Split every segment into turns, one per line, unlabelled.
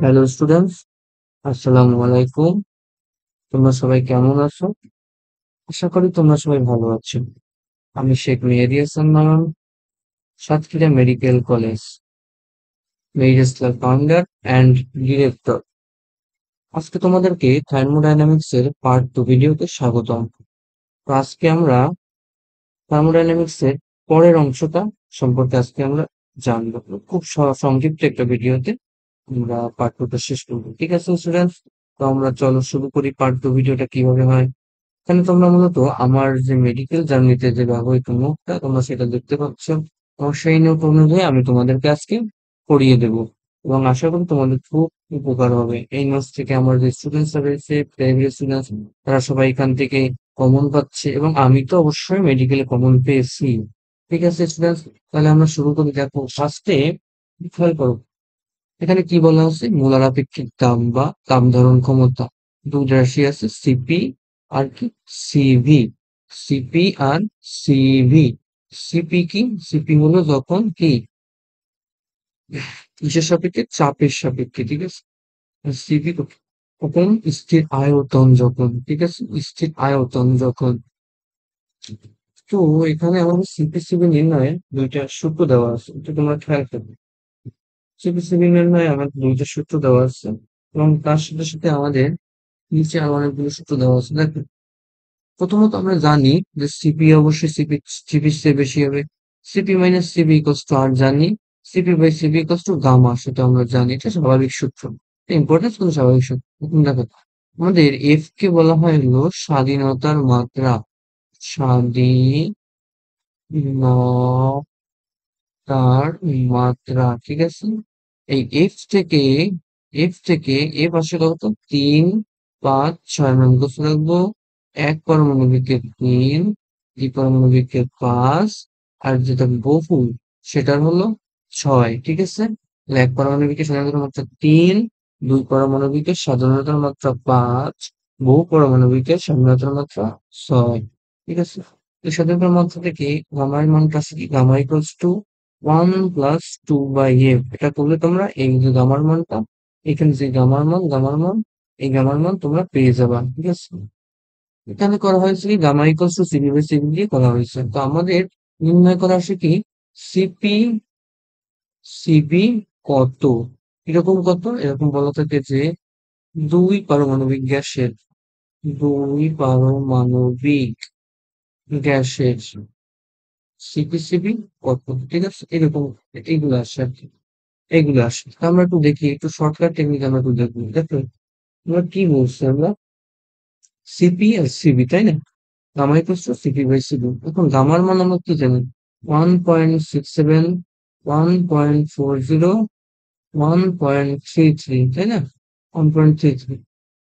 Hello students, আসসালামু আলাইকুম। তোমরা সবাই কেমন আছো? আশা করি তোমরা সবাই ভালো আছো। আমি Sheikh Mehedi Hasan Nayan, Satkhira medical college, medical founder and director. আজকে তোমাদেরকে থার্মোডাইনামিক্স এর পার্ট 2 ভিডিওতে স্বাগতম। তো আজকে আমরা থার্মোডাইনামিক্স এর পরের অংশটা সম্পর্কে আমরা জানবো। খুব সংক্ষিপ্ত একটা ভিডিওতে আমরা পার্ট 2 টা শেষ করবো। ঠিক আছে স্টুডেন্টস? তো আমরা চলো শুরু করি পার্ট 2 ভিডিওটা কিভাবে হয়। এখানে তোমরা মূলত আমার যে মেডিকেল জার্নিতে যে ব্যবহৃত নোটটা তোমরা সেটা দেখতে পাচ্ছ, এবং সেই নোট অনুযায়ী আমি তোমাদেরকে আজকে পড়িয়ে দেব, এবং আশা করি তোমাদের খুব উপকার হবে। এই নোটস থেকে আমার যে স্টুডেন্টসরা রয়েছে, প্রাইমারি স্টুডেন্টস, তারা সবাই এখান থেকে কমন পাচ্ছে, এবং আমি তো অবশ্যই মেডিকেলে কমন পেয়েছি। ঠিক আছে স্টুডেন্টস, তাহলে আমরা শুরু করি। দেখো ফার্স্টে খেয়াল করো, এখানে কি বলা হচ্ছে, মোলার আপেক্ষিক দাম বা দাম ধারণ ক্ষমতা। দুই রাশি আছে, সিপি আর কি সিভি। সিপি আর সিভি। সিপি কি? সিপি হলো যখন কি কিসের সাপেক্ষে, চাপের সাপেক্ষে। ঠিক আছে। সিভি কখন, স্থির আয়তন যখন। ঠিক আছে, স্থির আয়তন যখন। তো এখানে আমাদের সিপি সিভি নির্ণয়ে দুইটা সূত্র দেওয়া আছে, এটা তোমরা খেয়াল করবে। সিপি সিভি নির্ণয়ে আমাদের দুইটা সূত্র দেওয়া আছে, এবং তার সাথে সাথে আমাদের নিচে আরো অনেকগুলো সূত্র দেওয়া আছে। দেখো, প্রথমত আমরা জানি যে সিপি অবশ্যই সিপির চেয়ে বেশি হবে। CP minus CV equals to R জানি। CP by CV equals to gamma, সেটা আমরা জানি। এটা স্বাভাবিক সূত্র, ইম্পর্টেন্স কিন্তু স্বাভাবিক সূত্র। এখন দেখো, আমাদের এফ কে বলা হয় হলো স্বাধীনতার মাত্রা। স্বাধীনতার মাত্রা। ঠিক আছে। এই এফ থেকে এফ আসলে কত, 3, 5, 6 মুখস্থ রাখবো। এক পারমাণবিকের 3, দ্বি পারমাণবিকের 5, আর যেটা বহু সেটার হলো 6। ঠিক আছে। তাহলে এক পারমাণবিকের স্বাধীনতার মাত্রা 3, দুই পারমাণবিকের স্বাধীনতার মাত্রা 5, বহু পারমাণবিকের স্বাধীনতার মাত্রা 6। ঠিক আছে। এই স্বাধীনতার মাত্রা থেকে গামার মানটা আছে কি, গামা ইকুয়ালস টু 1 + 2/f। এটা করলে তোমরা এই যে গামার মানটা, এখানে যে এই গামার মান তোমরা পেয়ে যাবা। ঠিক আছে। এখানে করা হয়েছে কি, gamma equals to CV by CV দিয়ে করা হয়েছে। তো আমাদের নির্ণয় করা আসে কি, সিপি সিবি কত, এরকম কত, এরকম বলা থাকে যে দুই পারমাণবিক গ্যাসের, দুই পারমাণবিক গ্যাসের সিপি সিবি কত। ঠিক আছে, এরকম এইগুলো আসে আর কি। এগুলো আসে। তো আমরা একটু দেখি, একটু শর্টকাট টেকনিক আমরা একটু দেখবো। দেখো আমরা কি বলছি, আমরা সিপি আর সিবি, তাই না? Gamma equals to CP by CV. এখন গামার মান আমরা কি জানি, 1.67, 1.40, 1.33, তাই না? 1.33।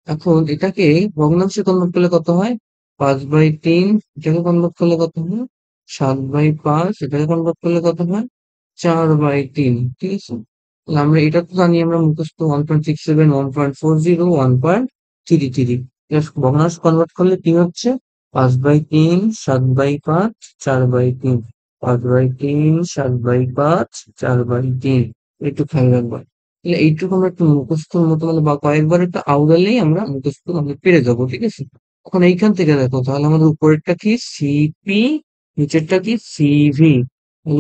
এখন এটাকে ভগ্নাংশে কনভার্ট করলে কত হয়, 5/3। এটাকে কনভার্ট করলে কত হয়, 7/5। এটাকে কনভার্ট করলে কত হয়, 4/3। ঠিক আছে। তাহলে আমরা এটা তো জানি, আমরা মুখস্থ 1.67, 1.40, 1.33। ভগ্নাংশ কনভার্ট করলে কি হচ্ছে, 5/3, 7/5, 4/3। 5/3, 7/5, 4/3। একটু খেয়াল রাখবা। তাহলে এইটুকু আমরা একটু মুখস্থর মতো, মানে বা কয়েকবার একটু আওড়ালেই আমরা মুখস্থ আমরা পেরে যাবো। ঠিক আছে। এখন এইখান থেকে দেখো, তাহলে আমাদের উপরেরটা কি সিপি, নিচেরটা কি সিভি।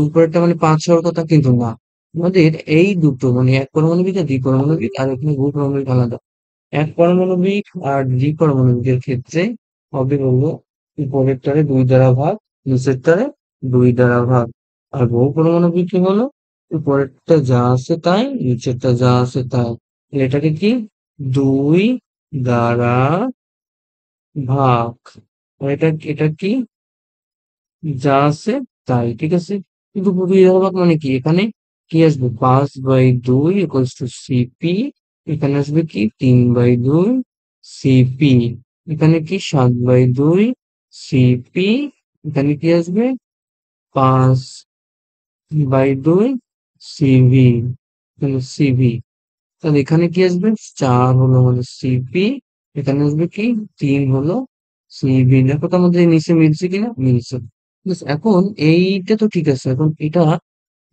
উপরেরটা মানে 5 হওয়ার কথা, কিন্তু না। আমাদের এই দুটো মানে এক পারমাণবিক আর দ্বি পারমাণবিক, আর এখানে বহু পারমাণবিক আলাদা। এক পারমাণবিক আর দ্বি পারমাণবিকের ক্ষেত্রে হবে হলো উপরেরটারে 2 দ্বারা ভাগ, নিচেরটারে 2 দ্বারা ভাগ। আর বহু পারমাণবিক কি হলো, উপরেরটা যা আছে তাই, নিচেরটা যা আছে তাই। তাহলে এটাকে কি, 2 দ্বারা ভাগ। আর এটা কি, যা আছে তাই। ঠিক আছে। কিন্তু 2 দ্বারা ভাগ মানে কি, এখানে কি আসবে, 5/2 ইকুয়ালস টু সিপি। এখানে আসবে কি, 3/2 সিপি। এখানে কি, 7/2 সিপি। এখানে কি আসবে, 5/2 সিভি। সিভি। তাহলে এখানে কি আসবে, 4 হলো আমাদের সিপি। এখানে আসবে কি, 3 হলো সিভি। দেখো তো আমাদের নিচে মিলছে কিনা, মিলছে। ঠিক আছে, এখন এইটা তো ঠিক আছে। এখন এটা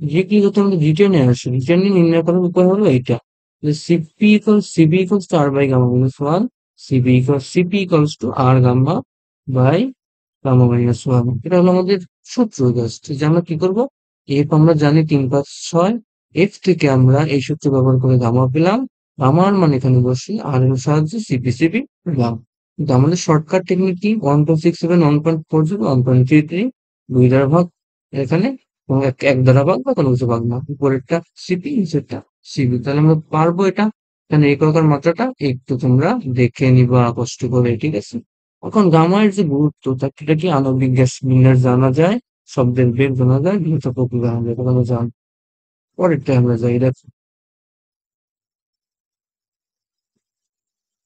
যে কি, যদি আমাদের রিটেনে আসে, রিটেনে নির্ণয় করার উপায় হলো এইটা। CP equals to R by gamma minus 1, CP equals to R gamma by gamma minus one. এটা হলো আমাদের সূত্র জাস্ট, যে আমরা কি করব, এফ আমরা জানি 3, 5, 6, এফ থেকে আমরা এই সূত্র ব্যবহার করে গামা পেলাম, গামার মান এখানে বসি আর এর সাহায্যে সিপি পেলাম। কিন্তু আমাদের শর্টকাট টেকনিক কি, 1.67, 1.40, 1.33, 2 দ্বারা ভাগ, এখানে কোনো এক দ্বারা ভাগ বা কোনো কিছু ভাগ না, উপরেরটা সিপি নিচেরটা সিবি, তাহলে আমরা পারবো এটা। এখানে এককার মাত্রাটা একটু তোমরা দেখে নিবা কষ্ট করে, ঠিক আছে। এখন গামার যে গুরুত্ব সেটা কি আণবিক গ্যাস বিন্যাস জানা যায়, শব্দের বেগ জানা যায়, দ্রুত প্রক্রিয়া জানা যায়, এটা আমরা জানি। পরেরটা আমরা যাই, দেখো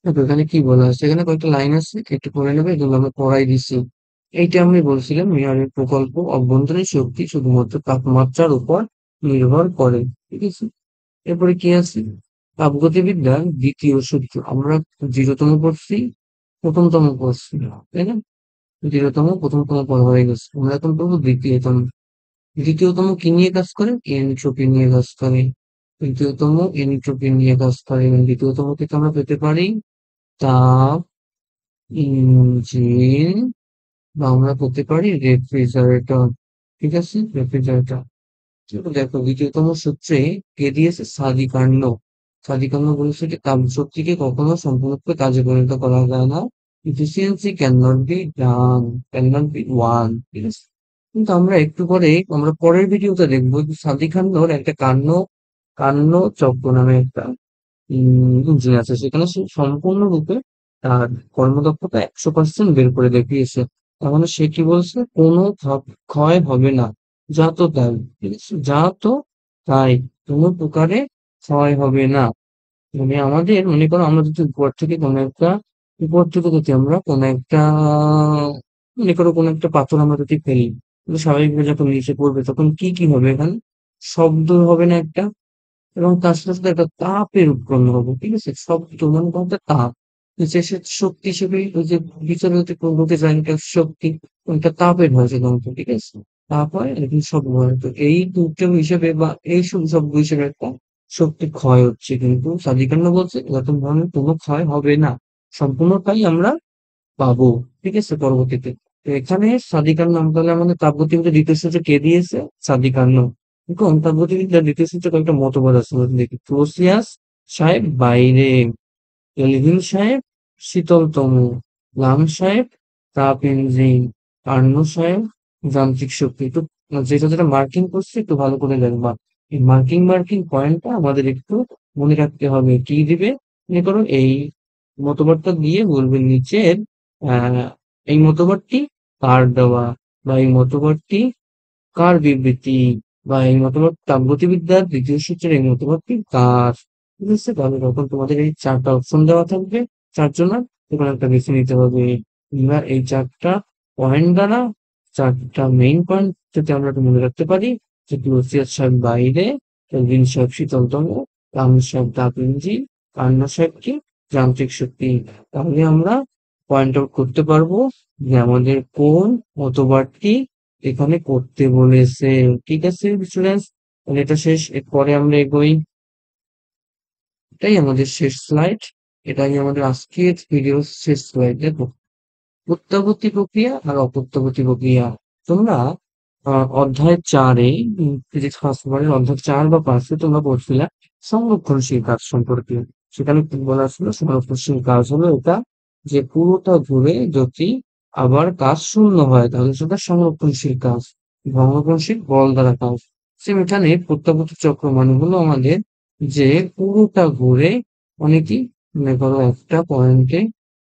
দেখো এখানে কি বলা আছে, এখানে কয়েকটা লাইন আছে, একটু পড়ে নেবে, এগুলো আমরা পড়াই দিছি। এইটা আমি বলছিলাম মেয়ারের প্রকল্প অভ্যন্তরীণ শক্তি শুধুমাত্র তাপমাত্রার উপর নির্ভর করে, ঠিক আছে। এরপরে কি আছে, তাপগতিবিদ্যার দ্বিতীয় সূত্র আমরা 0তম পড়ছি, প্রথমতম পড়ছি, তাই না? 0তম প্রথমতম পড়া হয়ে গেছে, আমরা এখন পড়বো দ্বিতীয়তম। দ্বিতীয়তম কি নিয়ে কাজ করে, এনট্রপি নিয়ে কাজ করে। তৃতীয়তম এনট্রপি নিয়ে কাজ করে, এবং দ্বিতীয়তম থেকে আমরা পেতে পারি তাপ ইঞ্জিন, বা আমরা পেতে পারি রেফ্রিজারেটর, ঠিক আছে, রেফ্রিজারেটর। দেখো দ্বিতীয়তম সূত্রে কে দিয়েছে, সাদিকার্ণ। সাদিকার্ণ বলেছে যে তাপশক্তিকে কখনো সম্পূর্ণরূপে কাজে পরিণত করা যায় না, efficiency cannot be done, cannot be won, ঠিক আছে। কিন্তু আমরা একটু পরে, আমরা পরের ভিডিওতে দেখবো যে সাদিকার্ণর একটা কান্ন চক্র নামে একটা ইঞ্জিন আছে, সেখানে সে সম্পূর্ণরূপে তার কর্মদক্ষতা 100% বের করে দেখিয়েছে। তার মানে সে কি বলছে, কোনো ক্ষয় হবে না, যা তো তাই, ঠিক আছে, যা তো তাই, কোনো প্রকারে ক্ষয় হবে না। মানে আমাদের মনে করো আমরা যদি উপর থেকে যদি আমরা কোনো একটা, মনে করো কোনো একটা পাথর আমরা যদি ফেলি, কিন্তু স্বাভাবিকভাবে যখন নিচে পড়বে তখন কি কি হবে, এখানে শব্দ হবে না একটা, এবং তার সাথে সাথে একটা তাপের উৎপন্ন হবে, ঠিক আছে, শব্দ মানে কোনো একটা তাপ, যে সে শক্তি হিসেবে ওই যে বিচার হতে হতে যায়, একটা শক্তি, ওইটা তাপের হয় সাধারণত, ঠিক আছে, তাপ হয় এরকম শব্দ হয়। তো এই দুটো হিসেবে বা এই সব শব্দ হিসেবে একটা শক্তি ক্ষয় হচ্ছে, কিন্তু সাদিকান্ন বলছে এরকম ধরনের কোনো ক্ষয় হবে না, সম্পূর্ণটাই আমরা পাবো, ঠিক আছে, পরবর্তীতে। তো এখানে সাদিকান্ন নাম, তাহলে আমাদের তাপগতিবিদ্যার দ্বিতীয় সূত্র কে দিয়েছে, সাদিকান্ন। দেখুন তাপগতিবিদ্যার দ্বিতীয় সূত্রে কয়েকটা মতবাদ আছে, আমরা দেখি। ক্লোসিয়াস সাহেব বাইরে, এলভিন সাহেব শীতলতম, লাম সাহেব তাপ ইঞ্জিন, আর্নো সাহেব যান্ত্রিক শক্তি। একটু যেটা যেটা মার্কিং করছে একটু ভালো করে দেখবা, এই মার্কিং পয়েন্টটা আমাদের একটু মনে রাখতে হবে। কি দিবে, মনে করো এই মতবাদটা দিয়ে বলবে নিচের আহ এই মতবাদটি কার দেওয়া, বা এই মতবাদটি কার বিবৃতি, বা এই মতবাদ তাপগতিবিদ্যার দ্বিতীয় সূত্রের এই মতবাদটি কার, ঠিক আছে। তাহলে তখন তোমাদের এই 4টা অপশন দেওয়া থাকবে, 4 জনের, তখন একটা বেছে নিতে হবে। আমরা এই 4টা পয়েন্ট দ্বারা, 4টা মেইন পয়েন্ট যাতে আমরা একটু মনে রাখতে পারি, যে ক্লোসিয়াস সাহেব বাইরে, কেলভিন সাহেব শীতলতম, রামু সাহেব তাপ ইঞ্জিন, কার্নো সাহেব কি যান্ত্রিক শক্তি। তাহলে আমরা পয়েন্ট আউট করতে পারবো যে আমাদের কোন মতবাদটি এখানে করতে বলেছে, ঠিক আছে স্টুডেন্টস। তাহলে এটা শেষ, এরপরে আমরা এগোই। এটাই আমাদের শেষ স্লাইড, এটাই আমাদের আজকের ভিডিওর শেষ স্লাইড। দেখো প্রত্যাবর্তী প্রক্রিয়া আর অপ্রত্যাবর্তী প্রক্রিয়া, তোমরা অধ্যায় 4-এ ফিজিক্স ফার্স্ট ইয়ারের অধ্যায় 4 বা 5-এ তোমরা পড়ছিলা সংরক্ষণশীল কাজ সম্পর্কে। সেখানে কি বলা ছিল, সংরক্ষণশীল কাজ হলো এটা, যে পুরোটা ঘুরে যদি আবার কাজ শূন্য হয় তাহলে সেটা সংরক্ষণশীল কাজ, ভগ্নশীল বল দ্বারা কাজ। সেম এখানে প্রত্যাবর্তী চক্র মানে হলো আমাদের, যে পুরোটা ঘুরে মানে কি, মনে করো একটা পয়েন্টে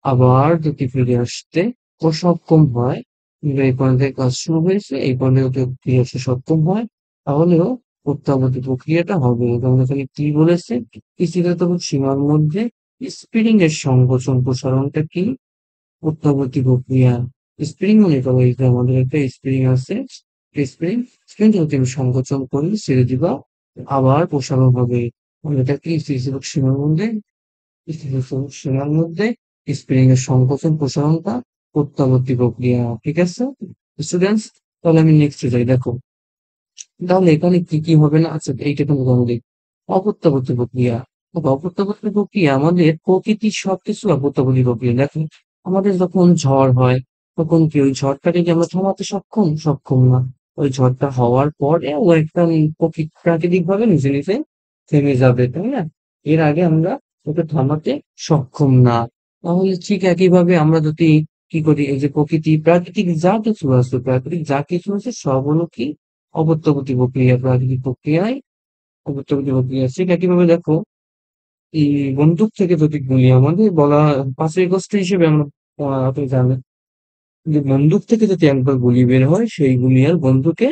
আবার যদি ফিরে আসতে ও সক্ষম হয়, কিংবা এই পয়েন্ট থেকে কাজ শুরু হয়েছে এই পয়েন্টে যদি ফিরে আসতে সক্ষম হয়, তাহলেও প্রত্যাবর্তী প্রক্রিয়াটা হবে। এবং এখানে কি বলেছে, স্থিতিতম সীমার মধ্যে স্প্রিং এর সংকোচন প্রসারণটা কি, প্রত্যাবর্তী প্রক্রিয়া। স্প্রিং মনে করো এই যে আমাদের একটা স্প্রিং আছে, স্প্রিং স্প্রিং যদি আমি সংকোচন করি ছেড়ে দিবা, আবার প্রসারণ হবে, এটা কি স্থিতিশীল সীমার মধ্যে, সীমার মধ্যে স্প্রিং এর সংকোচন প্রসারণটা প্রত্যাবর্তী প্রক্রিয়া, ঠিক আছে স্টুডেন্টস। তাহলে আমি নেক্সট যাই, দেখো তাহলে এখানে কি কি হবে না, আচ্ছা এইটা কিন্তু আমাদের অপ্রত্যাবর্তী প্রক্রিয়া। অপ্রত্যাবর্তী প্রক্রিয়া আমাদের প্রকৃতির সবকিছু অপ্রত্যাবর্তী প্রক্রিয়া। দেখো, আমাদের যখন ঝড় হয় তখন কি ওই ঝড়টাকে কি আমরা থামাতে সক্ষম না। ওই ঝড়টা হওয়ার পরে ও একটা প্রাকৃতিক ভাবে নিজে নিজে থেমে যাবে, তাই না? এর আগে আমরা ওকে থামাতে সক্ষম না। তাহলে ঠিক একইভাবে আমরা যদি কি করি, এই যে প্রাকৃতিক যা কিছু আছে সব হলো কি অপ্রত্যাবর্তী প্রক্রিয়া। প্রাকৃতিক প্রক্রিয়ায় অপ্রত্যাবর্তী প্রক্রিয়া। ঠিক একইভাবে দেখো, এই বন্দুক থেকে যদি গুলি আমাদের বলা ৫ই আগস্ট হিসেবে আমরা আপনি জানেন যে বন্দুক থেকে যদি একবার গুলি বের হয় সেই গুলি আর বন্দুকে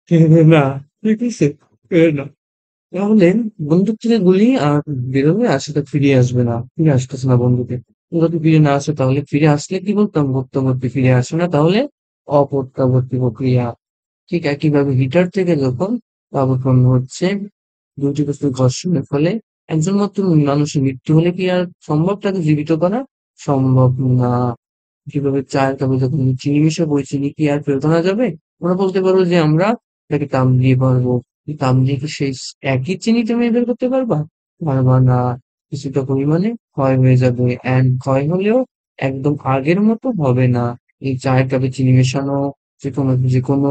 ফেরবে না। ঠিক আছে? ফেরে না। তাহলে বন্দুক থেকে গুলি আর বেরোবে আর সেটা ফিরে আসবে না। ফিরে আসতেছে না বন্দুকে। যদি ফিরে না আসে তাহলে ফিরে আসলে কি বলতাম? প্রত্যাবর্তী। ফিরে আসে না তাহলে অপ্রত্যাবর্তী প্রক্রিয়া। ঠিক একইভাবে হিটার থেকে যখন তাপ উৎপন্ন হচ্ছে, দুটি বস্তুর ঘর্ষণের ফলে একজন মাত্র মানুষের মৃত্যু হলে কি আর সম্ভব তাকে জীবিত করা? সম্ভব না। কিভাবে চায়ের কাপে যখন চিনি মেশাবো ওই চিনি কি আর ফেরত আনা যাবে? আমরা বলতে পারবো যে আমরা এটাকে তাপ দিয়ে পারবো। এই তাপ দিয়ে কি সেই একই চিনি তুমি বের করতে পারবা? পারবা না। কিছুটা পরিমাণে ক্ষয় হয়ে যাবে, অ্যান্ড ক্ষয় হলেও একদম আগের মতো হবে না। এই চায়ের কাপে চিনি মেশানো, যে কোনো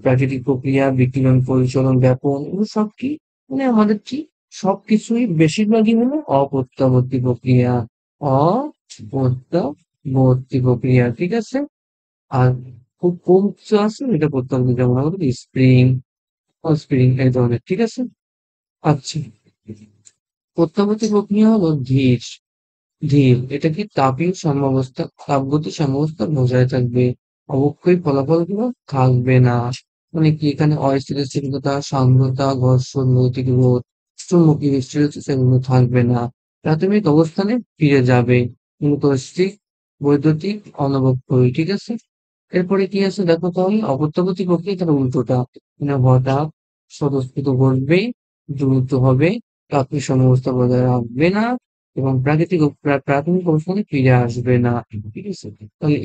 প্রাকৃতিক প্রক্রিয়া, বিকিরণ পরিচলন, ব্যাপন, এগুলো সব কি মানে আমাদের কি সবকিছুই বেশিরভাগই হলো অপ্রত্যাবর্তী প্রক্রিয়া। অপ্রত্যাবর্তী প্রক্রিয়া, ঠিক আছে? আর খুব কম কিছু আছে এটা প্রত্যাবর্তী, যেমন আমাদের স্প্রিং, অস্প্রিং এই ধরনের, ঠিক আছে? আচ্ছা, প্রত্যাবর্তী প্রক্রিয়া হলো ধীর। ধীর, এটা কি তাপগতিক সাম্যাবস্থা বজায় থাকবে। অবক্ষয়ী ফলাফলগুলো থাকবে না। মানে কি এখানে অস্থিতিশীলতা, সান্দ্রতা, ঘর্ষণ, নৈতিক রোধ, চুম্বকীয় স্থিরতা সেগুলো থাকবে না। প্রাথমিক অবস্থানে ফিরে যাবে। মূলত স্থির, বৈদ্যুতিক, অনবক্ষয়ী, ঠিক আছে? এরপরে কি আছে দেখো, তাহলে অপ্রত্যাবর্তী প্রক্রিয়া তার উল্টোটা। মানে হঠাৎ স্বতঃস্ফূর্ত ঘটবে, দ্রুত হবে, প্রাথমিক সাম্যাবস্থা বজায় রাখবে না, এবং প্রাথমিক অবস্থানে ফিরে আসবে না। ঠিক আছে? তাহলে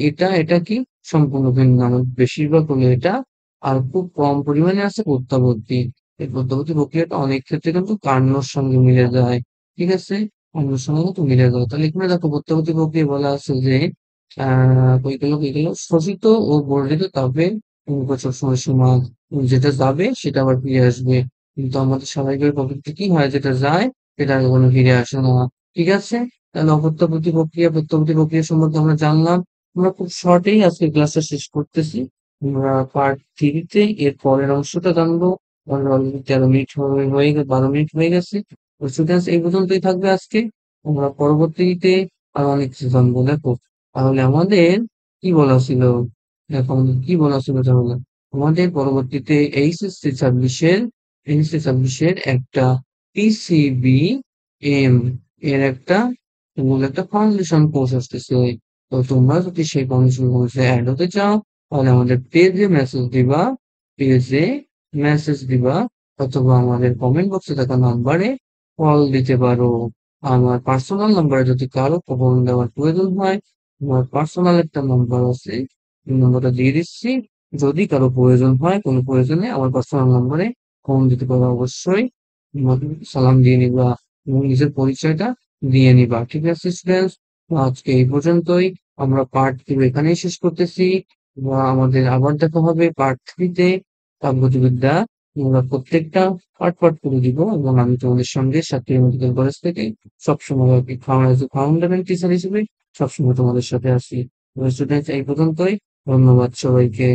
এটা কি সম্পূর্ণ ভিন্ন। আমাদের বেশিরভাগ হলো এটা, আর খুব কম পরিমাণে আছে প্রত্যাবর্তী। এই প্রত্যাবর্তী প্রক্রিয়াটা অনেক ক্ষেত্রে কিন্তু কার্নোর সঙ্গে মিলে যায়। ঠিক আছে? কার্নোর সঙ্গে কিন্তু মিলে যায়। তাহলে এখানে দেখো প্রত্যাবর্তী প্রক্রিয়া বলা আছে যে কই গেল শোষিত ও বর্ধিত তাপে সবসময় সমান। যেটা যাবে সেটা আবার ফিরে আসবে। কিন্তু আমাদের স্বাভাবিক প্রকৃতি কি হয়, যেটা যায় সেটা আর কখনো ফিরে আসে না। ঠিক আছে? তাহলে প্রত্যাবর্তী প্রক্রিয়া সম্পর্কে আমরা জানলাম। আমরা খুব শর্টেই আজকে ক্লাসটা শেষ করতেছি। আমরা পার্ট থ্রিতে এর পরের অংশটা জানবো। আমরা অলরেডি 13 মিনিট হয়ে 12 মিনিট হয়ে গেছে। স্টুডেন্টস এই পর্যন্তই থাকবে আজকে। আমরা পরবর্তীতে আরো অনেক কিছু জানবো। দেখো, তাহলে আমাদের কি বলা ছিল, এখন কি বলা ছিল তাহলে, আমাদের পরবর্তীতে এইচএসসি 26 এর একটা পিসিবি এম এর একটা ফাউন্ডেশন কোর্স আসতেছে। তো তোমরা যদি সেই ফাউন্ডেশন কোর্সে অ্যাড হতে চাও তাহলে আমাদের পেজে মেসেজ দিবা, অথবা আমাদের কমেন্ট বক্সে থাকা নাম্বারে কল দিতে পারো। আমার পার্সোনাল নাম্বারে যদি কারো খবর দেওয়ার প্রয়োজন হয়, আমার পার্সোনাল একটা নাম্বার আছে, এই নাম্বারটা দিয়ে দিচ্ছি। যদি কারো প্রয়োজন হয়, কোনো প্রয়োজনে আমার পার্সোনাল নাম্বারে ফোন দিতে পারো। অবশ্যই সালাম দিয়ে নিবা এবং নিজের পরিচয়টা দিয়ে নিবা। ঠিক আছে স্টুডেন্টস? আজকে এই পর্যন্তই। আমরা পার্ট 2 এখানেই শেষ করতেছি। আমাদের আবার দেখা হবে পার্ট 3 তে। তাপগতিবিদ্যা আমরা প্রত্যেকটা পার্ট করে দিব, এবং আমি তোমাদের সঙ্গে সাতক্ষীরা মেডিকেল কলেজ থেকে সবসময় ফাউন্ডামেন্ট টিচার হিসেবে সবসময় তোমাদের সাথে আছি। স্টুডেন্টস এই পর্যন্তই। ধন্যবাদ সবাইকে।